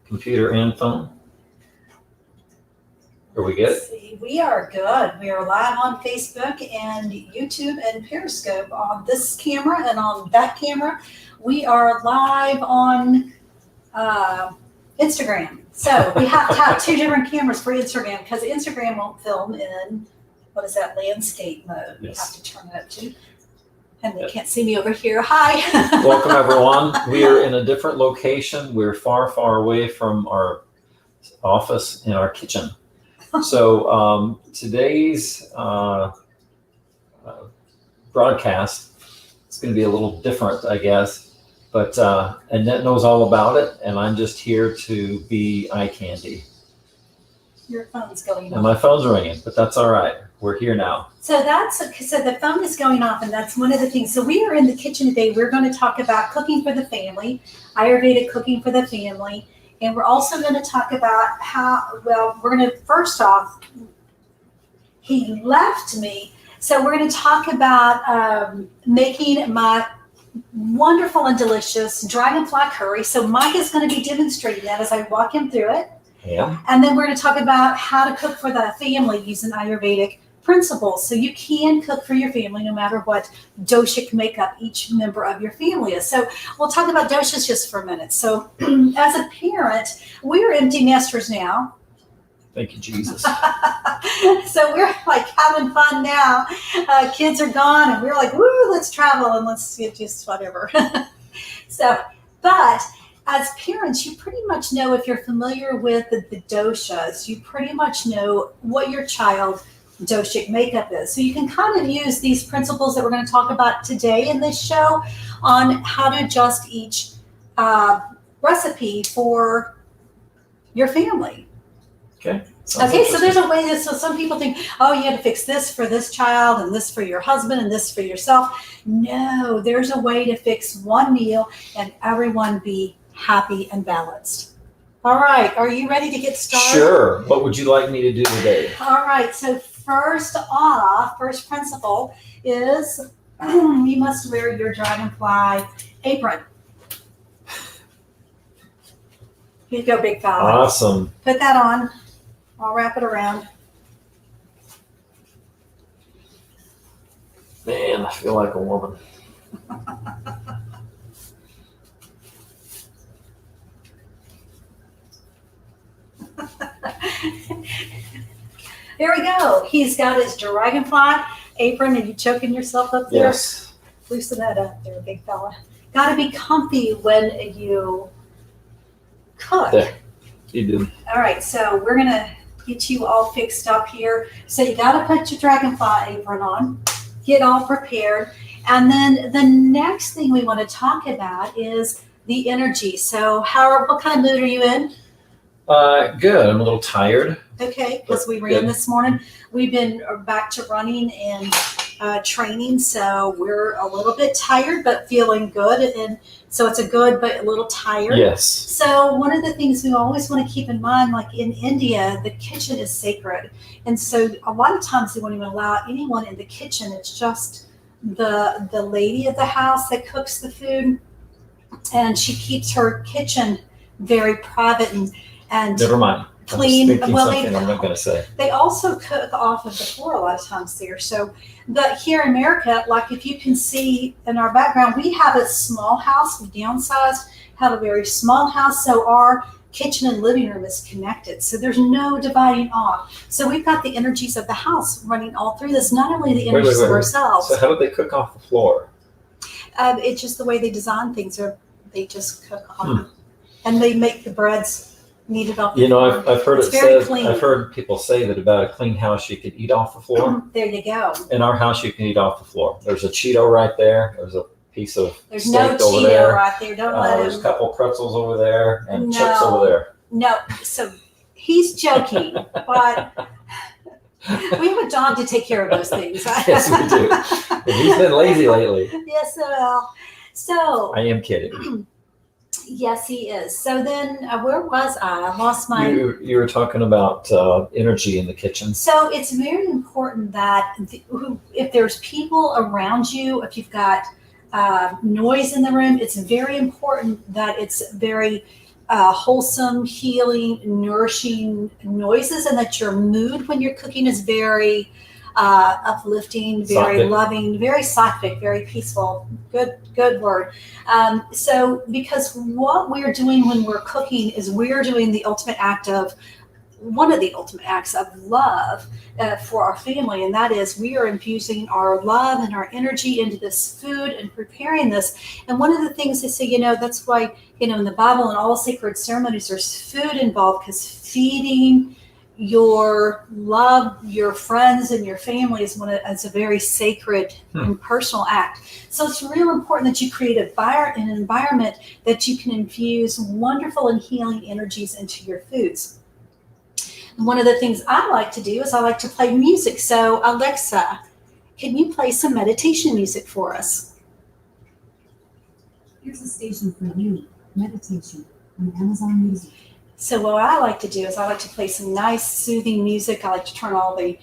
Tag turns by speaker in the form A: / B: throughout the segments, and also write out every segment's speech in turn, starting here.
A: computer and phone? Are we good?
B: See, we are good. We are live on Facebook and YouTube and Periscope on this camera and on that camera. We are live on Instagram. So we have to have two different cameras for Instagram because Instagram won't film in, what is that, landscape mode.
A: Yes.
B: We have to turn it up to. And they can't see me over here. Hi.
A: Welcome, everyone. We are in a different location. We're far, far away from our office and our kitchen. So today's broadcast is going to be a little different, I guess. But Annette knows all about it, and I'm just here to be eye candy.
B: Your phone's going off.
A: And my phone's ringing, but that's all right. We're here now.
B: So the phone is going off, and that's one of the things. So we are in the kitchen today. We're going to talk about cooking for the family, Ayurvedic cooking for the family. And we're also going to talk about we're going to, first off, he left me. So we're going to talk about making my wonderful and delicious dragonfly curry. So Mike is going to be demonstrating that as I walk him through it.
A: Yeah.
B: And then we're going to talk about how to cook for the family using Ayurvedic principles. So you can cook for your family no matter what doshic makeup each member of your family is. So we'll talk about doshas just for a minute. So as a parent, we're empty nesters now.
A: Thank you, Jesus.
B: So we're like having fun now. Kids are gone and we're like, woo, let's travel and let's just whatever. But as parents, you pretty much know, if you're familiar with the doshas, you pretty much know what your child doshic makeup is. So you can kind of use these principles that we're going to talk about today in this show on how to adjust each recipe for your family.
A: Okay.
B: Okay, so there's a way that, so some people think, oh, you had to fix this for this child and this for your husband and this for yourself. No, there's a way to fix one meal and everyone be happy and balanced. All right, are you ready to get started?
A: Sure. What would you like me to do today?
B: All right, so first principle is you must wear your dragonfly apron. Here you go, big fella.
A: Awesome.
B: Put that on. I'll wrap it around.
A: Man, I feel like a woman.
B: There we go. He's got his dragonfly apron. Are you choking yourself up there?
A: Yes.
B: Loosen that up there, big fella. Got to be comfy when you cook.
A: There. You do.
B: All right, so we're going to get you all fixed up here. So you got to put your dragonfly apron on, get all prepared. And then the next thing we want to talk about is the energy. So what kind of mood are you in?
A: Good. I'm a little tired.
B: Okay, because we ran this morning. We've been back to running and training, so we're a little bit tired, but feeling good. And so it's a good, but a little tired.
A: Yes.
B: So one of the things we always want to keep in mind, like in India, the kitchen is sacred. And so a lot of times they won't even allow anyone in the kitchen. It's just the lady of the house that cooks the food. And she keeps her kitchen very private and
A: Never mind.
B: clean.
A: I'm not going to say.
B: They also cook off of the floor a lot of times there. So here in America, like if you can see in our background, we have a small house. We downsized, have a very small house. So our kitchen and living room is connected. So there's no dividing off. So we've got the energies of the house running all through this, not only the energies of ourselves.
A: So how do they cook off the floor?
B: It's just the way they design things. They just cook on and they make the breads needed off the floor.
A: I've heard
B: it's very clean.
A: I've heard people say that about a clean house, you could eat off the floor.
B: There you go.
A: In our house, you can eat off the floor. There's a Cheeto right there. There's a piece of
B: There's
A: steak
B: no
A: over
B: Cheeto
A: there.
B: right there. Don't let
A: There's
B: him.
A: a couple pretzels over there and chips over there.
B: No, so he's joking, but we have a dog to take care of those things.
A: Yes, we do. And he's been lazy lately.
B: Yes, well. So
A: I am kidding.
B: Yes, he is. So then where was I? I lost my...
A: You were talking about energy in the kitchen.
B: So it's very important that if there's people around you, if you've got noise in the room, it's very important that it's very wholesome, healing, nourishing noises, and that your mood when you're cooking is very uplifting, very
A: Sattvic.
B: loving, very sattvic, very peaceful. Good word. So because what we're doing when we're cooking is we're doing the ultimate act of one of the ultimate acts of love for our family, and that is we are infusing our love and our energy into this food and preparing this. And one of the things they say, that's why, in the Bible and all sacred ceremonies, there's food involved, because feeding your love, your friends, and your family is it's a very sacred and personal act. So it's real important that you create an environment that you can infuse wonderful and healing energies into your foods. One of the things I like to do is I like to play music. So Alexa, can you play some meditation music for us?
C: Here's a station for you, meditation on Amazon Music.
B: So what I like to do is I like to play some nice soothing music. I like to turn all the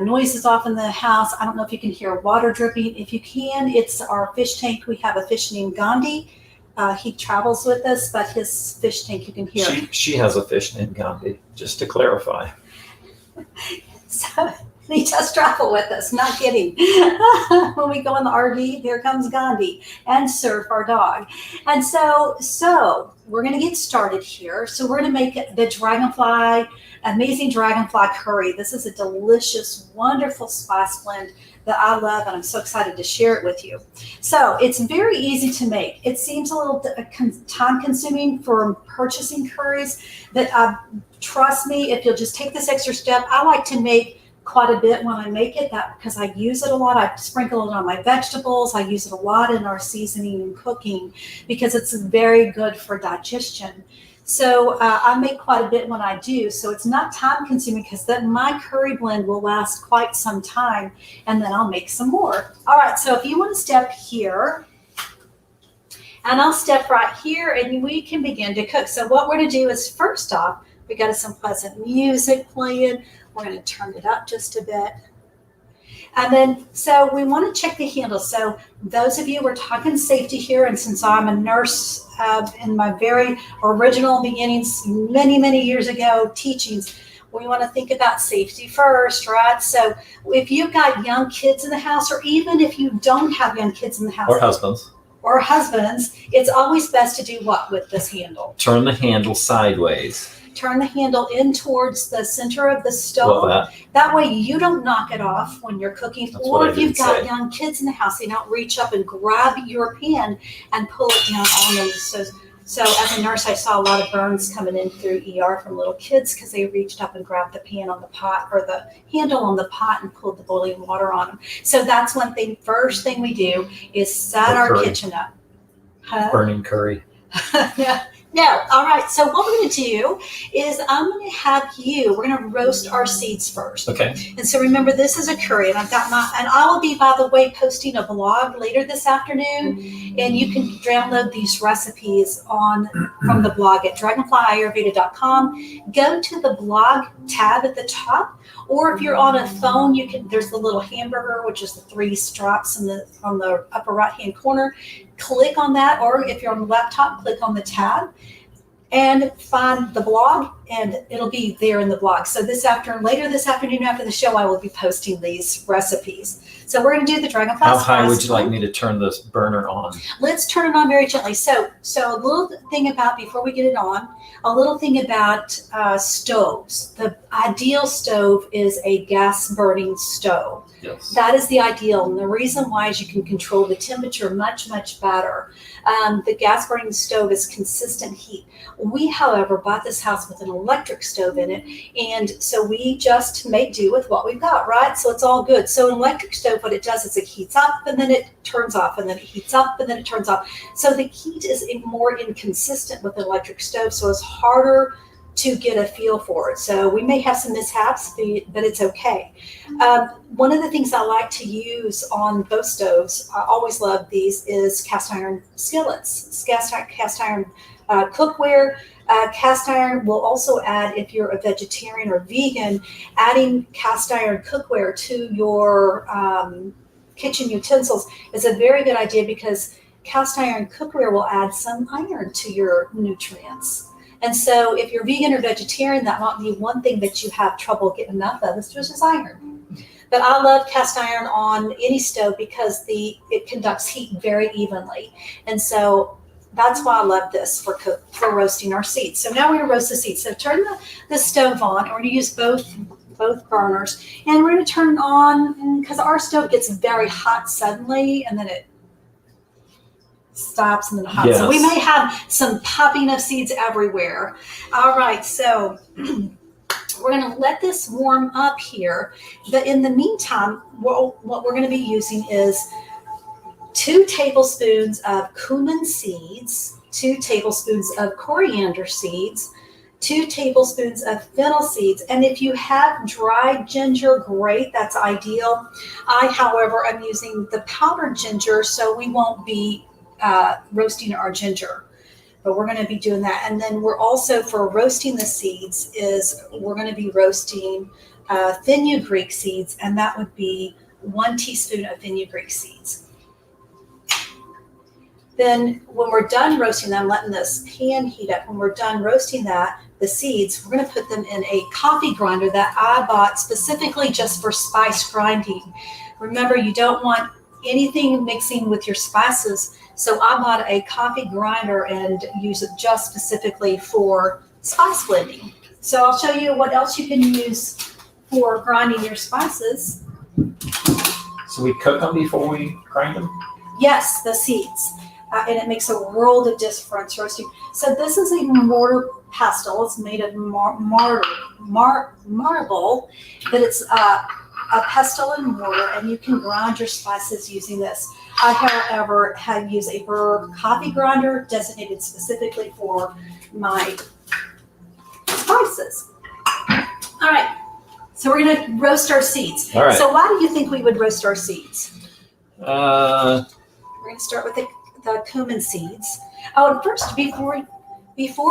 B: noises off in the house. I don't know if you can hear water dripping. If you can, it's our fish tank. We have a fish named Gandhi. He travels with us, but his fish tank you can hear.
A: She has a fish named Gandhi, just to clarify.
B: So he does travel with us, not kidding. When we go in the RV, here comes Gandhi and Surf, our dog. And so we're going to get started here. So we're going to make the amazing Dragonfly Curry. This is a delicious, wonderful spice blend that I love, and I'm so excited to share it with you. So it's very easy to make. It seems a little time consuming for purchasing curries, but trust me, if you'll just take this extra step, I like to make quite a bit when I make it, because I use it a lot. I sprinkle it on my vegetables. I use it a lot in our seasoning and cooking because it's very good for digestion. So I make quite a bit when I do. So it's not time consuming, because then my curry blend will last quite some time, and then I'll make some more. All right, so if you want to step here, and I'll step right here, and we can begin to cook. So what we're going to do is, first off, we got some pleasant music playing. We're going to turn it up just a bit. And then, so we want to check the handle. So those of you, we're talking safety here. And since I'm a nurse in my very original beginnings, many, many years ago, teachings, we want to think about safety first, right? So if you've got young kids in the house, or even if you don't have young kids in the house. Or husbands, it's always best to do what with this handle?
A: Turn the handle sideways.
B: Turn the handle in towards the center of the stove. That way you don't knock it off when you're cooking. Or if you've got young kids in the house, they don't reach up and grab your pan and pull it down on them. So as a nurse, I saw a lot of burns coming in through ER from little kids because they reached up and grabbed the pan on the pot, or the handle on the pot, and pulled the boiling water on them. So that's one thing. First thing we do is set our kitchen up.
A: Burning curry.
B: No. All right. So what we're going to do is I'm going to we're going to roast our seeds first.
A: Okay.
B: And so remember, this is a curry, and I will be, by the way, posting a blog later this afternoon, and you can download these recipes from the blog at dragonflyayurveda.com. Go to the blog tab at the top, or if you're on a phone, there's the little hamburger, which is the 3 stripes on the upper right-hand corner. Click on that, or if you're on the laptop, click on the tab and find the blog, and it'll be there in the blog. So later this afternoon after the show, I will be posting these recipes. So we're going to do the Dragonfly.
A: How high would you like me to turn this burner on?
B: Let's turn it on very gently. So a little thing about, before we get it on, stoves. The ideal stove is a gas burning stove.
A: Yes.
B: That is the ideal. And the reason why is you can control the temperature much, much better. The gas burning stove is consistent heat. We, however, bought this house with an electric stove in it. And so we just make do with what we've got, right? So it's all good. So an electric stove, what it does is it heats up and then it turns off, and then it heats up and then it turns off. So the heat is more inconsistent with an electric stove. So it's harder to get a feel for it. So we may have some mishaps, but it's okay. One of the things I like to use on both stoves, I always love these, is cast iron skillets, cast iron cookware. Cast iron will also add, if you're a vegetarian or vegan, adding cast iron cookware to your kitchen utensils is a very good idea, because cast iron cookware will add some iron to your nutrients. And so if you're vegan or vegetarian, that might be one thing that you have trouble getting enough of, is just iron. But I love cast iron on any stove because it conducts heat very evenly. And so that's why I love this for roasting our seeds. So now we're gonna roast the seeds. So turn the stove on. We're gonna use both burners, and we're gonna turn it on because our stove gets very hot suddenly, and then it stops and then hot.
A: Yes.
B: So we may have some popping of seeds everywhere. All right, so we're going to let this warm up here. But in the meantime, what we're going to be using is 2 tablespoons of cumin seeds, 2 tablespoons of coriander seeds, 2 tablespoons of fennel seeds. And if you have dried ginger, great, that's ideal. I, however, am using the powdered ginger, so we won't be roasting our ginger, but we're going to be doing that. And then we're also, for roasting the seeds, we're going to be roasting fenugreek seeds, and that would be 1 teaspoon of fenugreek seeds. Then when we're done roasting them, letting this pan heat up, when we're done roasting the seeds, we're going to put them in a coffee grinder that I bought specifically just for spice grinding. Remember, you don't want anything mixing with your spices. So I bought a coffee grinder and use it just specifically for spice blending. So I'll show you what else you can use for grinding your spices.
A: So we cook them before we grind them?
B: Yes, the seeds. And it makes a world of difference roasting. So this is a mortar pestle. It's made of marble, but it's a pestle and mortar, and you can grind your spices using this. I, however, have used a Burr coffee grinder designated specifically for my spices. All right, so we're going to roast our seeds.
A: All right.
B: So why do you think we would roast our seeds?
A: Uh,
B: We're going to start with the cumin seeds. Oh, and first, before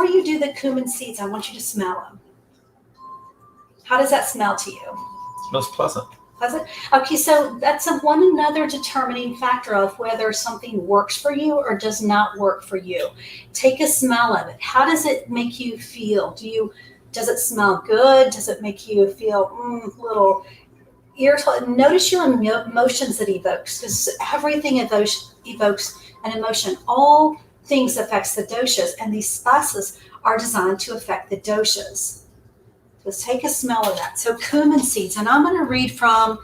B: you do the cumin seeds, I want you to smell them. How does that smell to you?
A: smells pleasant.
B: Pleasant? Okay, so that's one another determining factor of whether something works for you or does not work for you. Take a smell of it. How does it make you feel? Does it smell good? Does it make you feel a little irritable? Notice your emotions it evokes, because everything evokes an emotion. All things affects the doshas, and these spices are designed to affect the doshas. Let's take a smell of that. So cumin seeds, and I'm going to read from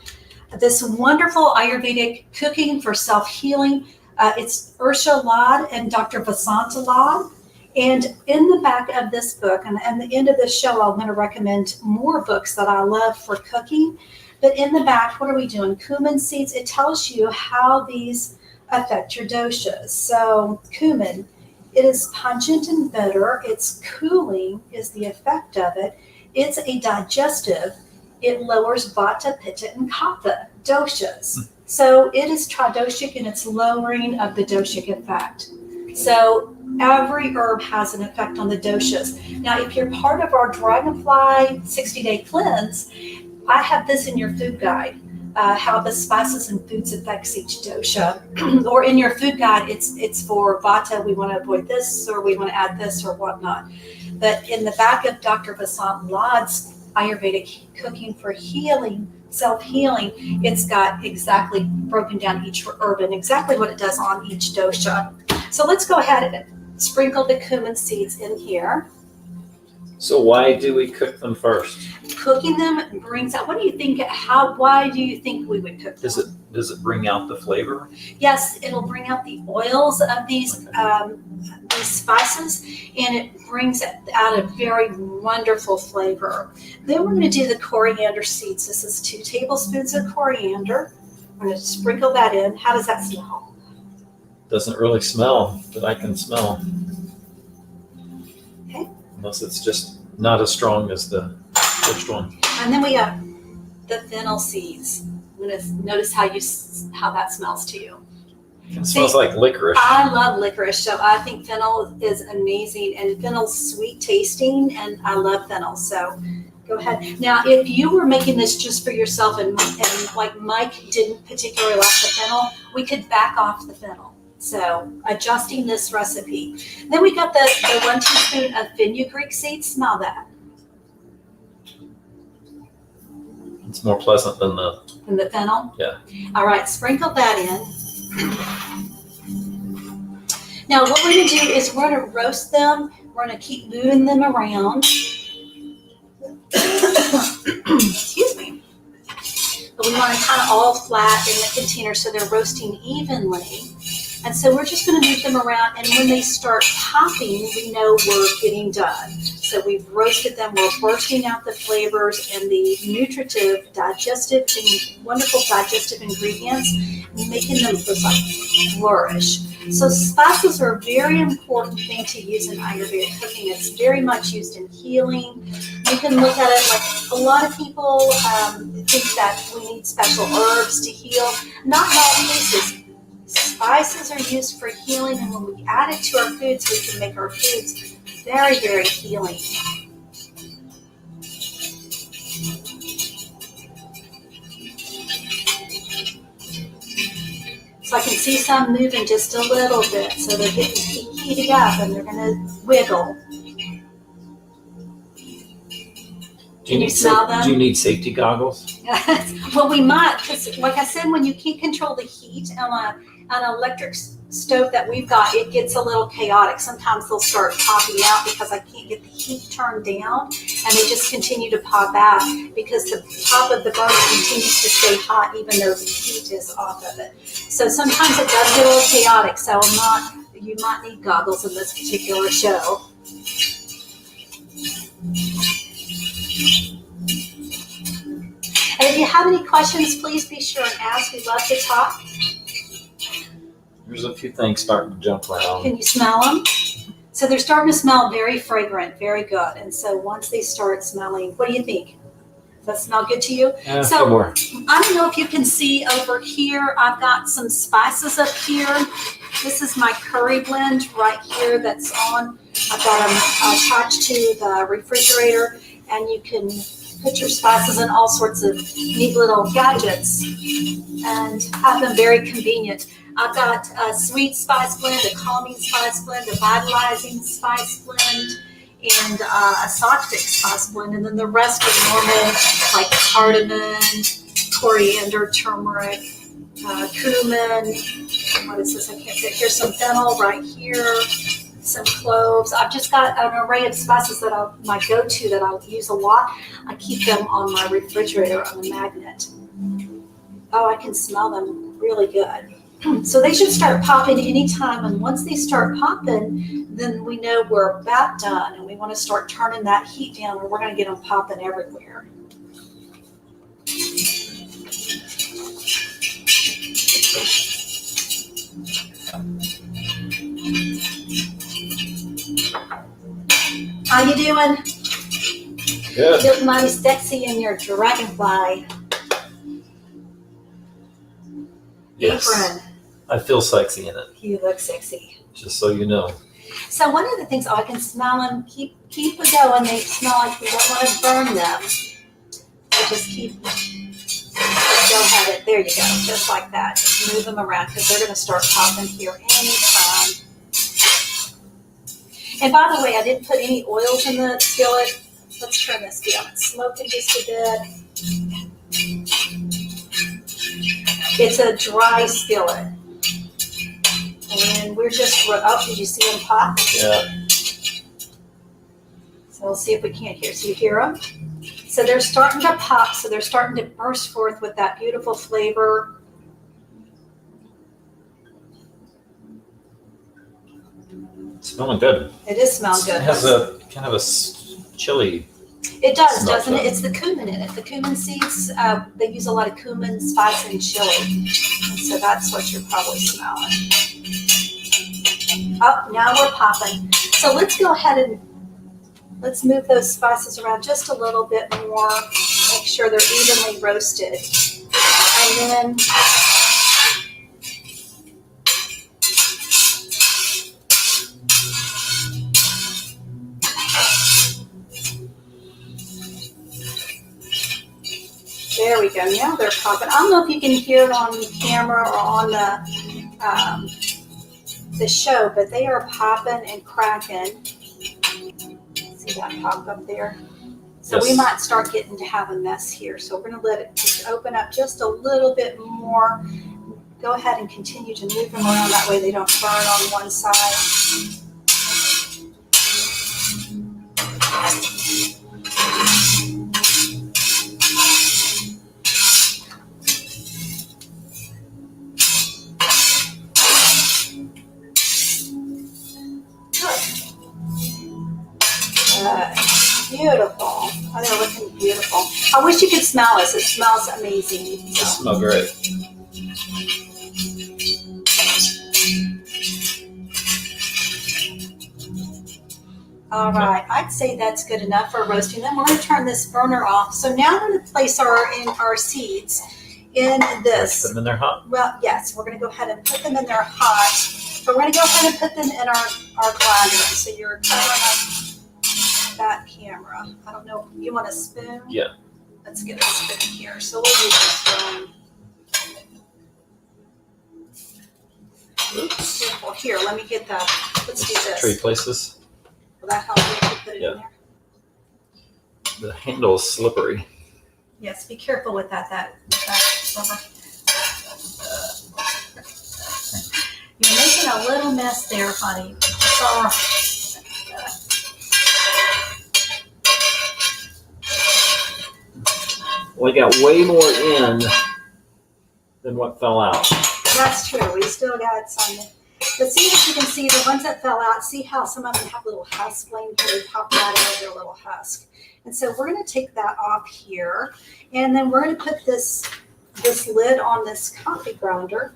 B: this wonderful Ayurvedic Cooking for Self-Healing. It's Ursha Lad and Dr. Vasanta Lad. And in the back of this book, and at the end of this show, I'm going to recommend more books that I love for cooking. But in the back, what are we doing? Cumin seeds, it tells you how these affect your doshas. So cumin, it is pungent and bitter. It's cooling is the effect of it. It's a digestive. It lowers vata, pitta, and kapha doshas. So it is tridoshic in its lowering of the doshic effect. So every herb has an effect on the doshas. Now, if you're part of our Dragonfly 60-day cleanse, I have this in your food guide, how the spices and foods affects each dosha. Or in your food guide, it's for vata, we want to avoid this, or we want to add this, or whatnot. But in the back of Dr. Vasant Lad's Ayurvedic Cooking for Healing, Self-Healing, it's got exactly broken down each herb and exactly what it does on each dosha. So let's go ahead and sprinkle the cumin seeds in here.
A: So why do we cook them first?
B: Cooking them brings out, what do you think, why do you think we would cook them?
A: Does it bring out the flavor?
B: Yes, it'll bring out the oils of these spices, and it brings out a very wonderful flavor. Then we're going to do the coriander seeds. This is 2 tablespoons of coriander. I'm going to sprinkle that in. How does that smell?
A: Doesn't really smell, but I can smell.
B: Okay.
A: Unless it's just not as strong as the first one.
B: And then we have the fennel seeds. I'm going to notice how that smells to you.
A: It smells like licorice.
B: I love licorice, so I think fennel is amazing, and fennel's sweet tasting, and I love fennel. So go ahead. Now, if you were making this just for yourself and like Mike didn't particularly like the fennel, we could back off the fennel. So adjusting this recipe. Then we got the 1 teaspoon of fenugreek seeds. Smell that.
A: It's more pleasant than
B: The fennel?
A: Yeah.
B: All right, sprinkle that in. Now what we're gonna do is we're gonna roast them. We're gonna keep moving them around. Excuse me. But we want to kind of all flat in the container so they're roasting evenly. And so we're just going to move them around, and when they start popping, we know we're getting done. So we've roasted them, we're bursting out the flavors and the nutritive, digestive, and wonderful digestive ingredients, making them just like flourish. So spices are a very important thing to use in Ayurvedic cooking. It's very much used in healing. You can look at it like a lot of people think that we need special herbs to heal. Not in all cases. Spices are used for healing, and when we add it to our foods, we can make our foods very, very healing. So I can see some moving just a little bit, so they're getting heated up and they're going to wiggle.
A: Do you need safety goggles?
B: Well, we might, because like I said, when you can't control the heat on an electric stove that we've got, it gets a little chaotic. Sometimes they'll start popping out because I can't get the heat turned down, and they just continue to pop out because the top of the burner continues to stay hot even though the heat is off of it. So sometimes it does get a little chaotic, so you might need goggles in this particular show. And if you have any questions, please be sure and ask. We love to talk.
A: There's a few things starting to jump around.
B: Can you smell them? So they're starting to smell very fragrant, very good. And so once they start smelling, what do you think? Does that smell good to you?
A: Yeah,
B: so
A: more.
B: I don't know if you can see over here, I've got some spices up here. This is my curry blend right here that's on. I've got them attached to the refrigerator, and you can put your spices in all sorts of neat little gadgets and have them very convenient. I've got a sweet spice blend, a calming spice blend, a vitalizing spice blend, and a sattvic spice blend. And then the rest are normal, like cardamom, coriander, turmeric, cumin. What is this? I can't say. Here's some fennel right here. Some cloves. I've just got an array of spices that my go-to that I'll use a lot. I keep them on my refrigerator on a magnet. Oh, I can smell them really good. So they should start popping anytime, and once they start popping, then we know we're about done, and we want to start turning that heat down, or we're going to get them popping everywhere. How you doing?
A: Good.
B: You look mighty sexy in your dragonfly apron.
A: I feel sexy in it,
B: You look sexy.
A: just so you know.
B: So one of the things, I can smell them. Keep it going. They smell like we don't want to burn them. So just keep. Just go ahead. There you go. Just like that. Just move them around because they're going to start popping here anytime. And by the way, I didn't put any oils in the skillet. Let's turn this down. It's smoking just a bit. It's a dry skillet. And we're just, oh, did you see them pop?
A: Yeah.
B: So we'll see if we can't hear. So you hear them? So they're starting to pop. So they're starting to burst forth with that beautiful flavor.
A: It's smelling good.
B: It is smelling good.
A: It has a kind of a chili.
B: It does,
A: smell
B: doesn't
A: to
B: it? It's the cumin in it. The cumin seeds, they use a lot of cumin, spice, and chili. And so that's what you're probably smelling. Oh, now we're popping. So let's go ahead and let's move those spices around just a little bit more. Make sure they're evenly roasted. And then there we go. Now they're popping. I don't know if you can hear it on camera or on the the show, but they are popping and cracking. See that pop up there? So we
A: Yes.
B: might start getting to have a mess here. So we're gonna let it just open up just a little bit more. Go ahead and continue to move them around, that way they don't burn on one side. Beautiful. Oh, they're looking beautiful. I wish you could smell this. It smells amazing.
A: They smell great.
B: All right, I'd say that's good enough for roasting them. We're going to turn this burner off. So now we're going to place our seeds in this.
A: Put them in there hot.
B: Well, yes, we're going to go ahead and put them in there hot. But we're going to go ahead and put them in our grinder. So you're covering up that camera. I don't know. You want a spoon?
A: Yeah.
B: Let's get a spoon here. So we'll use a spoon.
A: Oops.
B: Beautiful. Here, let me get that. Let's do this.
A: Tree places.
B: Will that help you to put it in there?
A: The handle is slippery.
B: Yes, be careful with that rubber. You're making a little mess there, honey. It's all right.
A: We got way more in than what fell out.
B: That's true. We still got some. But see if you can see the ones that fell out. See how some of them have little husk laying here. They pop right out of their little husk. And so we're going to take that off here. And then we're going to put this lid on this coffee grinder.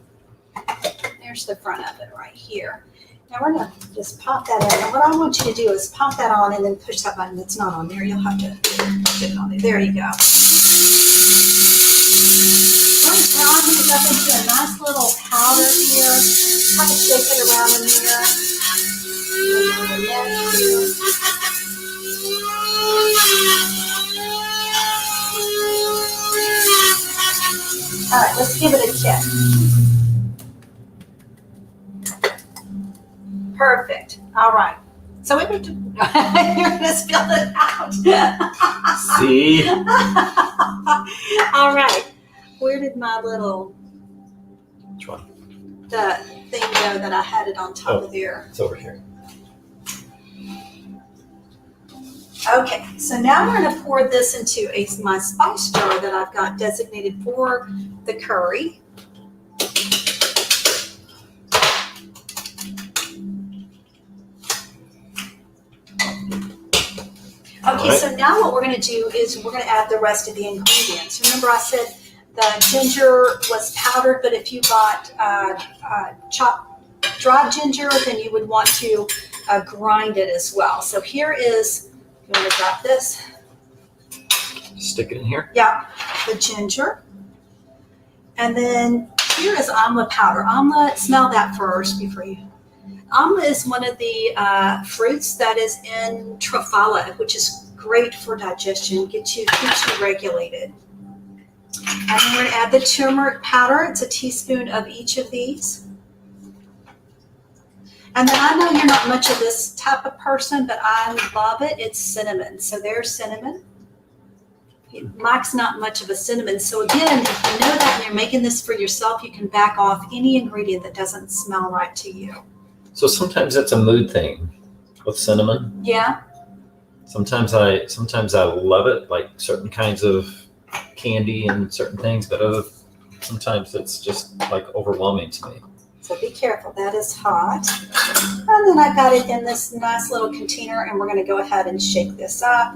B: There's the front of it right here. Now we're going to just pop that in. And what I want you to do is pop that on and then push that button that's not on there. You'll have to get it on there. There you go. We're going to round these up into a nice little powder here. Kind of shake it around in here. All right, let's give it a kick. Perfect. All right. So we would. You're gonna spill it out.
A: See?
B: All right. Where did my little
A: Which one?
B: the thing go that I had it on top of there?
A: It's over here.
B: Okay, so now we're going to pour this into my spice jar that I've got designated for the curry. Okay,
A: Right.
B: so now what we're going to do is we're going to add the rest of the ingredients. Remember I said the ginger was powdered, but if you got chopped dried ginger, then you would want to grind it as well. So here is, you want to drop this?
A: Stick it in here.
B: Yeah, the ginger. And then here is amla powder. Amla, smell that first before you. Amla is one of the fruits that is in triphala, which is great for digestion, keeps you regulated. And then we're going to add the turmeric powder. It's a teaspoon of each of these. And then I know you're not much of this type of person, but I love it. It's cinnamon. So there's cinnamon. Mike's not much of a cinnamon. So again, if you know that and you're making this for yourself, you can back off any ingredient that doesn't smell right to you.
A: So sometimes it's a mood thing with cinnamon.
B: Yeah.
A: Sometimes I love it, like certain kinds of candy and certain things, but sometimes it's just like overwhelming to me.
B: So be careful. That is hot. And then I've got it in this nice little container, and we're going to go ahead and shake this up.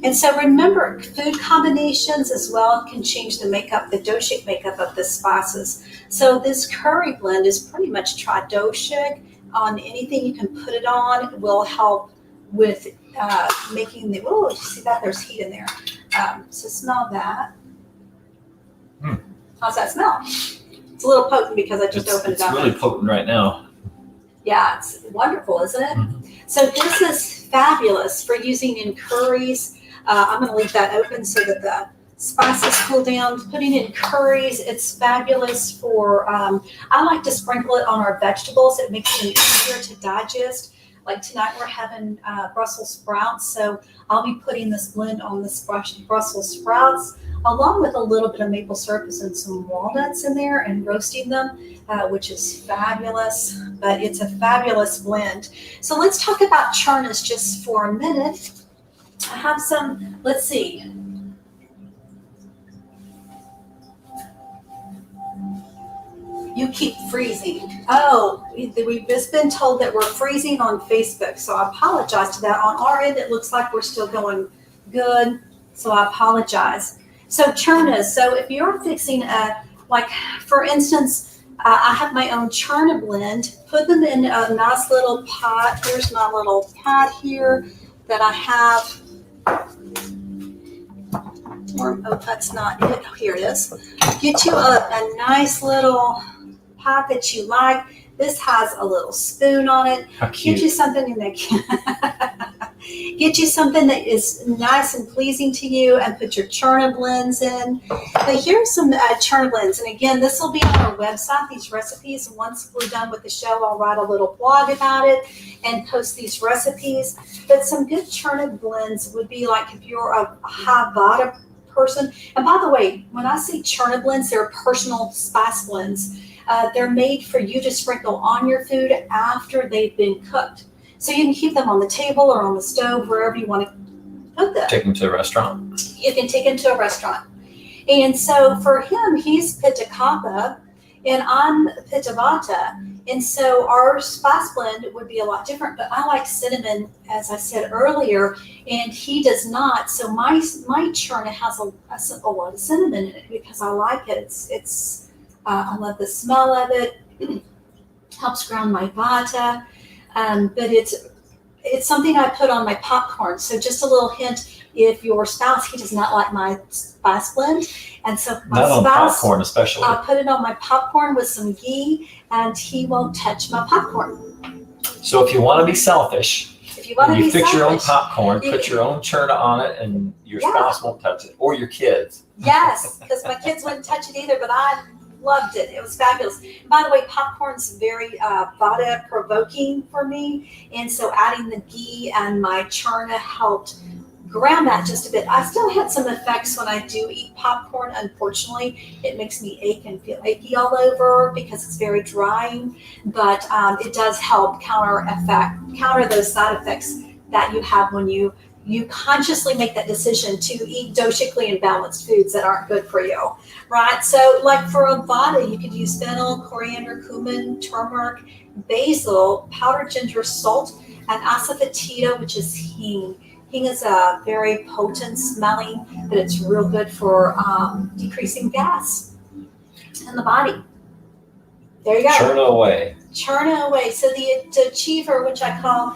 B: And so remember, food combinations as well can change the makeup, the doshic makeup of the spices. So this curry blend is pretty much tridoshic. On anything you can put it on, it will help with making the, oh, you see that? There's heat in there. So smell that. How's that smell? It's a little potent because I just opened it up.
A: It's really potent right now.
B: Yeah, it's wonderful, isn't it?
A: Mm-hmm.
B: So this is fabulous for using in curries. I'm going to leave that open so that spices cool down, putting it in curries. It's fabulous for, I like to sprinkle it on our vegetables. It makes them easier to digest. Like tonight we're having Brussels sprouts, so I'll be putting this blend on the Brussels sprouts along with a little bit of maple syrup and some walnuts in there and roasting them, which is fabulous, but it's a fabulous blend. So let's talk about churnas just for a minute. I have some, let's see. You keep freezing. Oh, we've just been told that we're freezing on Facebook, so I apologize to that. On our end, it looks like we're still going good, so I apologize. So churnas, so if you're fixing like for instance, I have my own churna blend, put them in a nice little pot. Here's my little pot here that I have. Oh, that's not it. Here it is. Get you a nice little pot that you like. This has a little spoon on it.
A: How cute.
B: Get you something in there. Get you something that is nice and pleasing to you and put your churna blends in. Now here's some churna blends. And again, this will be on our website, these recipes. Once we're done with the show, I'll write a little blog about it and post these recipes. But some good churna blends would be like if you're a high vata person. And by the way, when I say churna blends, they're personal spice blends. They're made for you to sprinkle on your food after they've been cooked. So you can keep them on the table or on the stove, wherever you want to put them.
A: Take them to a restaurant.
B: You can take them to a restaurant. And so for him, he's Pitta Kapha and I'm Pitta Vata. And so our spice blend would be a lot different, but I like cinnamon, as I said earlier, and he does not. So my churna has a lot of cinnamon in it because I like it. I love the smell of it. Helps ground my vata. But it's something I put on my popcorn. So just a little hint, if your spouse, he does not like my spice blend. And so my
A: Not on
B: spouse,
A: popcorn especially.
B: I'll put it on my popcorn with some ghee and he won't touch my popcorn.
A: So if you want to be selfish,
B: If you want to
A: you
B: be
A: fix your own
B: selfish,
A: popcorn,
B: you
A: put
B: can-
A: your own churna on it, and your
B: Yeah.
A: spouse won't touch it, or your kids.
B: Yes, because my kids wouldn't touch it either, but I loved it. It was fabulous. By the way, popcorn's very vata provoking for me, and so adding the ghee and my churna helped ground that just a bit. I still had some effects when I do eat popcorn. Unfortunately, it makes me ache and feel achy all over because it's very drying, but it does help counter those side effects that you have when you consciously make that decision to eat doshically imbalanced foods that aren't good for you, right? So like for a vata, you could use fennel, coriander, cumin, turmeric, basil, powdered ginger, salt, and asafoetida, which is hing. Hing is a very potent smelling, but it's real good for decreasing gas in the body. There you go.
A: Churna away.
B: Churna away. So the achiever, which I call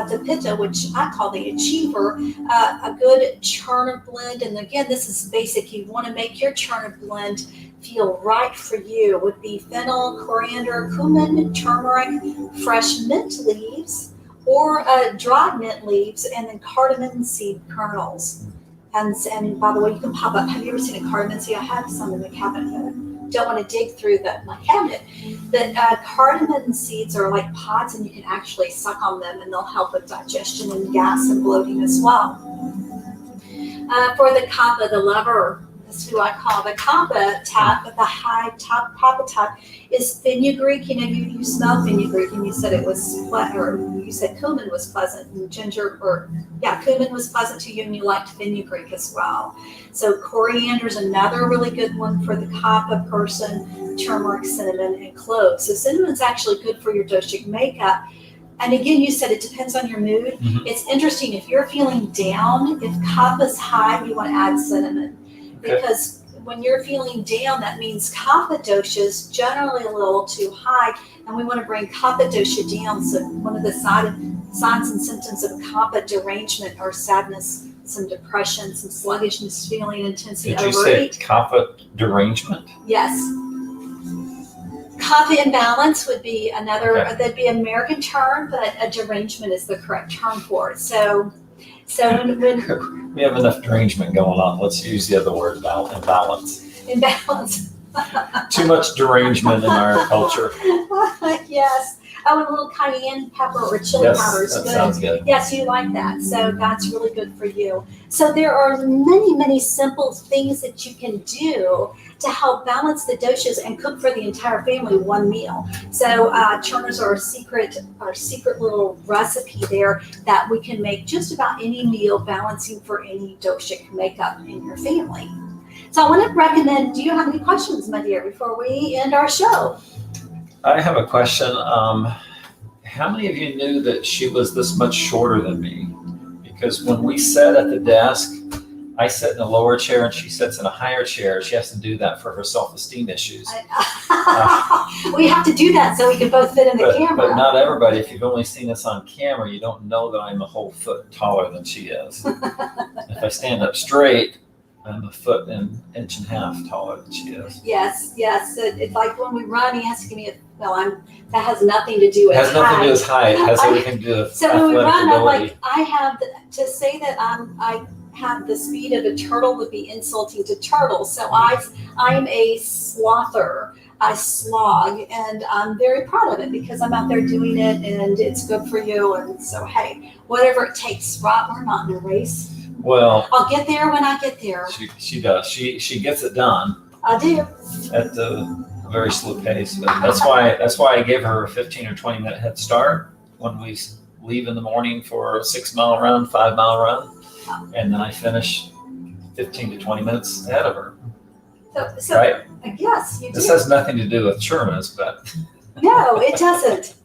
B: the pitta, which I call the achiever, a good churna blend. And again, this is basic. You want to make your churna blend feel right for you. Would be fennel, coriander, cumin, turmeric, fresh mint leaves, or dried mint leaves, and then cardamom seed kernels. And by the way, you can pop up. Have you ever seen a cardamom seed? I have some in the cabinet, but don't want to dig through my cabinet. But cardamom seeds are like pods, and you can actually suck on them, and they'll help with digestion and gas and bloating as well. For the kapha, the lover, that's who I call the kapha type, but the high top kapha type is fenugreek. You know, you smell fenugreek, and you said it was or you said cumin was pleasant, and cumin was pleasant to you, and you liked fenugreek as well. So coriander is another really good one for the kapha person. Turmeric, cinnamon, and cloves. So cinnamon's actually good for your doshic makeup. And again, you said it depends on your mood.
A: Mm-hmm.
B: It's interesting, if you're feeling down, if kapha's high, you want to add cinnamon.
A: Okay.
B: Because when you're feeling down, that means kapha dosha is generally a little too high, and we want to bring kapha dosha down. So one of the signs and symptoms of kapha derangement are sadness, some depression, some sluggishness, feeling, intensity,
A: Did you say
B: overeat.
A: kapha derangement?
B: Yes. Kapha imbalance would be another,
A: Okay.
B: that'd be an American term, but a derangement is the correct term for it. So So when
A: We have enough derangement going on. Let's use the other word, imbalance.
B: imbalance.
A: Too much derangement in our culture.
B: Yes. Oh, and a little cayenne pepper or chili powder is
A: Yes, that
B: good.
A: sounds good.
B: Yes, you like that. So that's really good for you. So there are many, many simple things that you can do to help balance the doshas and cook for the entire family one meal. So churnas are our secret little recipe there that we can make just about any meal balancing for any dosha makeup in your family. So I want to recommend, do you have any questions, my dear, before we end our show?
A: I have a question. How many of you knew that she was this much shorter than me? Because when we sat at the desk, I sit in a lower chair and she sits in a higher chair. She has to do that for her self-esteem issues.
B: We have to do that so we can both fit in the camera.
A: But not everybody. If you've only seen us on camera, you don't know that I'm a whole foot taller than she is. If I stand up straight, I'm a foot and inch and a half taller than she is.
B: Yes. It's like when we run, he has to give me that has nothing to do with
A: It has nothing to do
B: height.
A: with height. It has everything to do with
B: So when we
A: athletic
B: run, I'm
A: ability.
B: like, to say that I have the speed of a turtle would be insulting to turtles. So I'm a slother. I slog, and I'm very proud of it because I'm out there doing it, and it's good for you. And so, hey, whatever it takes, right? We're not in a race.
A: Well,
B: I'll get there when I get there.
A: she does. She gets it done
B: I do.
A: at a very slow pace. But that's why I gave her a 15 or 20 minute head start when we leave in the morning for a 6-mile run, 5-mile run, and then I finish 15 to 20 minutes ahead of her.
B: So
A: Right?
B: yes, you do.
A: This has nothing to do with churnas, but
B: No, it doesn't.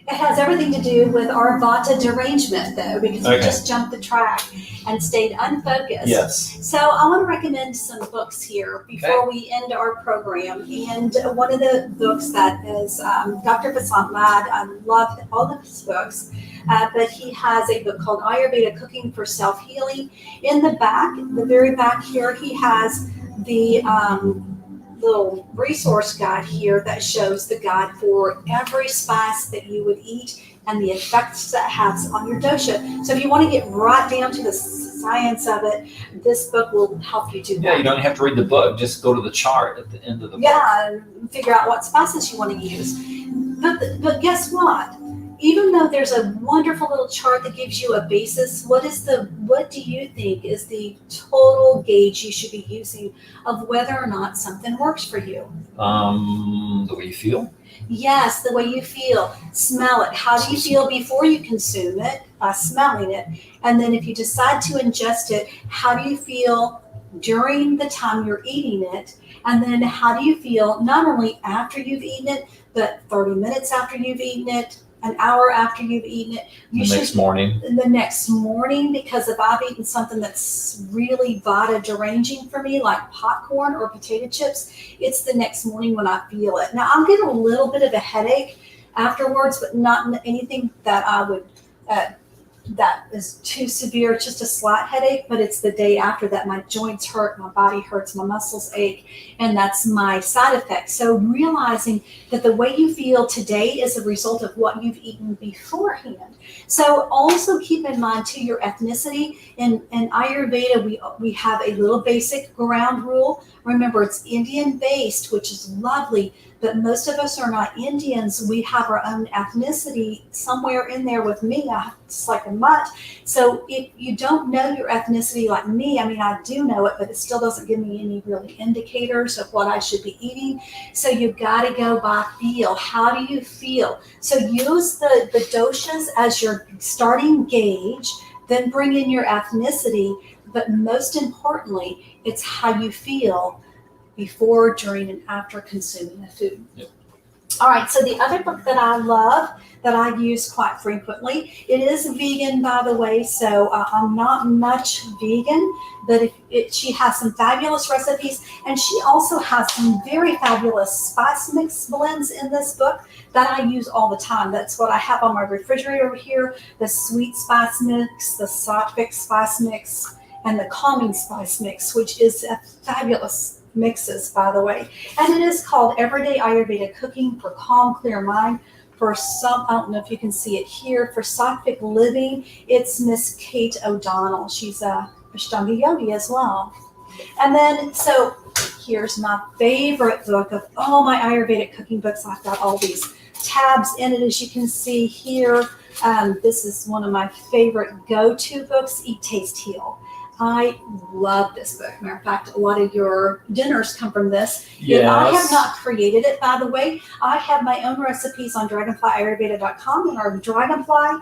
B: It has everything to do with our vata derangement, though, because we
A: Okay.
B: just jumped the track and stayed unfocused.
A: yes.
B: So I want to recommend some books here before we end our program. And one of the books that is Dr. Vasant Lad. I love all of his books, but he has a book called Ayurvedic Cooking for Self-Healing. In the back, the very back here, he has the little resource guide here that shows the guide for every spice that you would eat and the effects that it has on your dosha. So if you want to get right down to the science of it, this book will help you do that.
A: Yeah, you don't have to read the book. Just go to the chart at the end of the book.
B: Yeah, and figure out what spices you want to use. But guess what? Even though there's a wonderful little chart that gives you a basis, what do you think is the total gauge you should be using of whether or not something works for you?
A: The way you feel.
B: Yes, the way you feel. Smell it. How do you feel before you consume it? By smelling it. And then if you decide to ingest it, how do you feel during the time you're eating it? And then how do you feel not only after you've eaten it, but 30 minutes after you've eaten it, an hour after you've eaten it.
A: Next morning.
B: The next morning, because if I've eaten something that's really vata deranging for me, like popcorn or potato chips, it's the next morning when I feel it. Now, I'll get a little bit of a headache afterwards, but not anything that I would, that is too severe, just a slight headache, but it's the day after that my joints hurt, my body hurts, my muscles ache, and that's my side effect. So realizing that the way you feel today is a result of what you've eaten beforehand. So also keep in mind too your ethnicity. In Ayurveda, we have a little basic ground rule. Remember, it's Indian based, which is lovely, but most of us are not Indians. We have our own ethnicity somewhere in there with me. It's like a mutt. So if you don't know your ethnicity like me, I mean, I do know it, but it still doesn't give me any really indicators of what I should be eating. So you've got to go by feel. How do you feel? So use the doshas as your starting gauge, then bring in your ethnicity. But most importantly, it's how you feel before, during, and after consuming the food.
A: Yep.
B: All right, so the other book that I love, that I use quite frequently, it is vegan, by the way, so I'm not much vegan, but she has some fabulous recipes, and she also has some very fabulous spice mix blends in this book that I use all the time. That's what I have on my refrigerator over here, the sweet spice mix, the sattvic spice mix, and the calming spice mix, which is a fabulous mixes, by the way. And it is called Everyday Ayurveda Cooking for Calm, Clear Mind, For some, I don't know if you can see it here, for Sattvic Living, it's Miss Kate O'Donnell. She's a Ashtanga yogi as well. And then, so here's my favorite book of all my Ayurvedic cooking books. I've got all these tabs in it, as you can see here. This is one of my favorite go-to books, Eat, Taste, Heal. I love this book. Matter of fact, a lot of your dinners come from this.
A: Yes.
B: I have not created it, by the way. I have my own recipes on dragonflyayurveda.com and our Dragonfly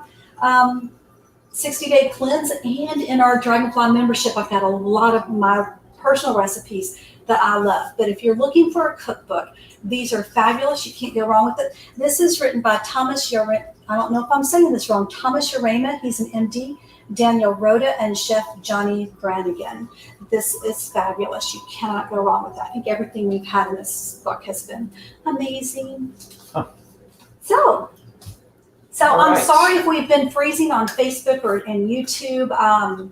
B: 60-day cleanse, and in our Dragonfly membership, I've got a lot of my personal recipes that I love. But if you're looking for a cookbook, these are fabulous. You can't go wrong with it. This is written by Thomas Urema. I don't know if I'm saying this wrong. Thomas Urema. He's an MD. Daniel Rhoda and Chef Johnny Brannigan. This is fabulous. You cannot go wrong with that. I think everything we've had in this book has been amazing.
A: Huh.
B: So
A: All
B: I'm
A: right.
B: sorry if we've been freezing on Facebook or in YouTube. I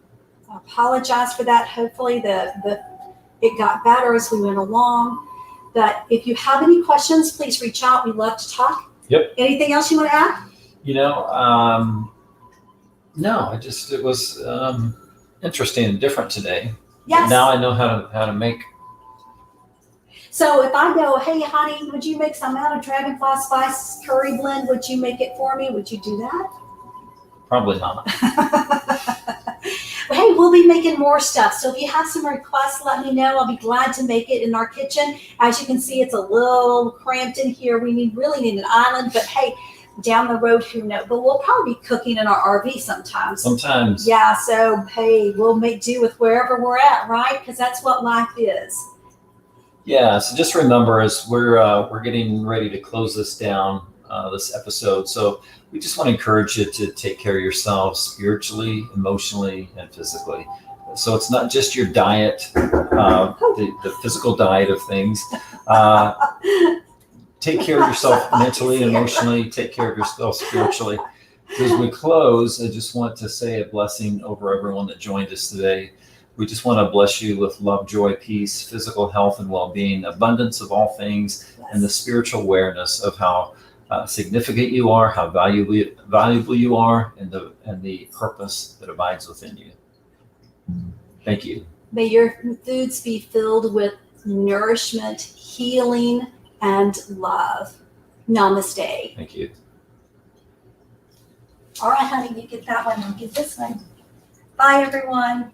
B: apologize for that. Hopefully it got better as we went along. But if you have any questions, please reach out. We love to talk.
A: Yep.
B: Anything else you want to add?
A: No, it was interesting and different today.
B: Yes.
A: Now I know how to make.
B: So if I go, hey, honey, would you make some out of Dragonfly Spice Curry Blend? Would you make it for me? Would you do that?
A: Probably not.
B: Hey, we'll be making more stuff. So if you have some requests, let me know. I'll be glad to make it in our kitchen. As you can see, it's a little cramped in here. We really need an island, but hey, down the road, who knows? But we'll probably be cooking in our RV sometimes.
A: Sometimes.
B: Yeah, so hey, we'll make do with wherever we're at, right? Because that's what life is.
A: Yeah. So just remember, as we're getting ready to close this down, this episode. So we just want to encourage you to take care of yourself spiritually, emotionally, and physically. So it's not just your diet, the physical diet of things. Take care of yourself mentally, emotionally. Take care of yourself spiritually. As we close, I just want to say a blessing over everyone that joined us today. We just want to bless you with love, joy, peace, physical health, and well-being, abundance of all things, and the spiritual awareness of how significant you are, how valuable you are, and the purpose that abides within you. Thank you.
B: May your foods be filled with nourishment, healing, and love. Namaste.
A: Thank you.
B: All right, honey, you get that one. I'll get this one. Bye, everyone.